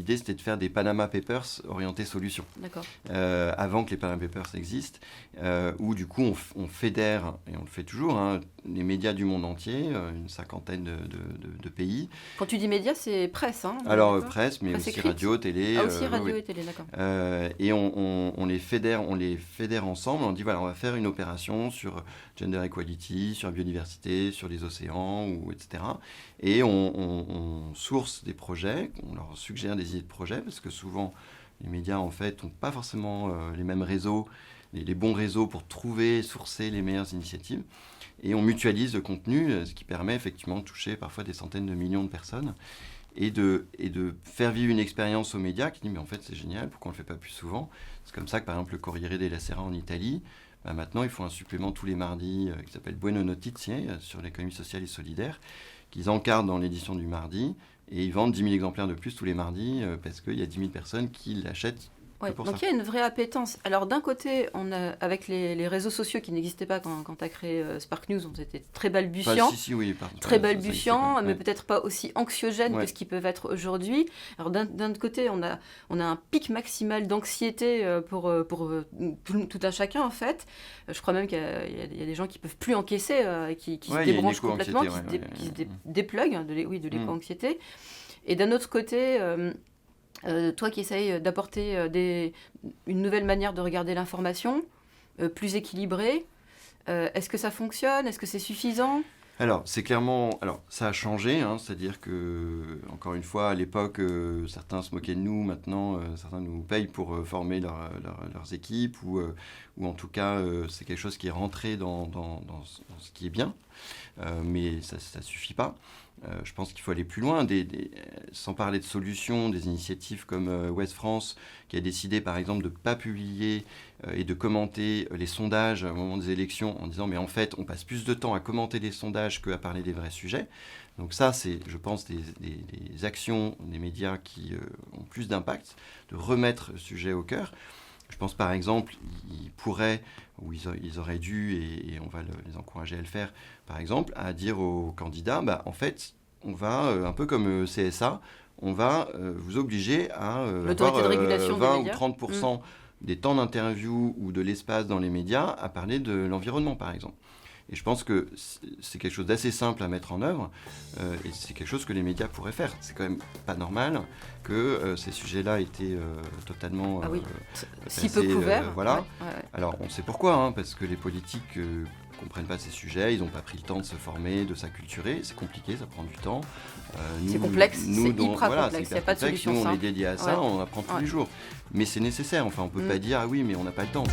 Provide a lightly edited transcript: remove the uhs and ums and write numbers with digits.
l'idée, c'était de faire des Panama Papers orientés solutions. D'accord. Avant que les Panama Papers existent, où du coup on fédère, et on le fait toujours, les médias du monde entier, une cinquantaine de pays. Quand tu dis médias, c'est presse, hein? Alors presse, mais presse aussi écrite. radio, télé. Aussi radio oui. et télé, d'accord. Et on les fédère ensemble. On dit voilà, on va faire une opération sur gender equality, sur la biodiversité, sur les océans, etc. Et on source des projets, on leur suggère des idées de projets, parce que souvent les médias en fait n'ont pas forcément les mêmes réseaux, les bons réseaux pour trouver, sourcer les meilleures initiatives. Et on mutualise le contenu, ce qui permet effectivement de toucher parfois des centaines de millions de personnes. Et de faire vivre une expérience aux médias qui dit mais en fait c'est génial, pourquoi on ne le fait pas plus souvent? C'est comme ça que par exemple le Corriere della Sera en Italie, maintenant ils font un supplément tous les mardis qui s'appelle Buone Notizie sur l'économie sociale et solidaire, qu'ils encadrent dans l'édition du mardi, et ils vendent 10 000 exemplaires de plus tous les mardis parce qu'il y a 10 000 personnes qui l'achètent. Ouais, donc il y a une vraie appétence. Alors d'un côté, on a, avec les réseaux sociaux qui n'existaient pas quand tu as créé Spark News, on était très balbutiants, très balbutiants, mais peut-être pas aussi anxiogènes que ce qu'ils peuvent être aujourd'hui. Alors d'un autre côté, on a un pic maximal d'anxiété pour tout un chacun en fait. Je crois même qu'il y a des gens qui peuvent plus encaisser, qui se débranchent complètement, qui se dépluguent de l'éco-anxiété. Et d'un autre côté... toi qui essayes d'apporter une nouvelle manière de regarder l'information, plus équilibrée, est-ce que ça fonctionne? Est-ce que c'est suffisant? Alors, c'est clairement... Alors, ça a changé, c'est-à-dire que, encore une fois, à l'époque, certains se moquaient de nous, maintenant, certains nous payent pour former leurs équipes, ou en tout cas, c'est quelque chose qui est rentré dans ce qui est bien, mais ça ne suffit pas. Je pense qu'il faut aller plus loin, sans parler de solutions, des initiatives comme Ouest France, qui a décidé par exemple de ne pas publier et de commenter les sondages au moment des élections en disant mais en fait on passe plus de temps à commenter les sondages qu'à parler des vrais sujets. Donc ça c'est je pense des actions des médias qui ont plus d'impact, de remettre le sujet au cœur. Je pense par exemple, ils pourraient, ou ils auraient dû, et on va les encourager à le faire, par exemple, à dire aux candidats, en fait, on va, un peu comme CSA, on va vous obliger à avoir 20 ou 30% des temps d'interview ou de l'espace dans les médias à parler de l'environnement, par exemple. Et je pense que c'est quelque chose d'assez simple à mettre en œuvre et c'est quelque chose que les médias pourraient faire. C'est quand même pas normal que ces sujets-là aient été totalement si peu couverts. Voilà. Ouais. Alors on sait pourquoi, parce que les politiques comprennent pas ces sujets, ils n'ont pas pris le temps de se former, de s'acculturer. C'est compliqué, ça prend du temps. C'est complexe, c'est hyper complexe, il n'y a pas de solution simple. Nous, on est simple. dédié à ça, on apprend tous les jours. Mais c'est nécessaire, enfin on peut pas dire « ah oui, mais on n'a pas le temps ».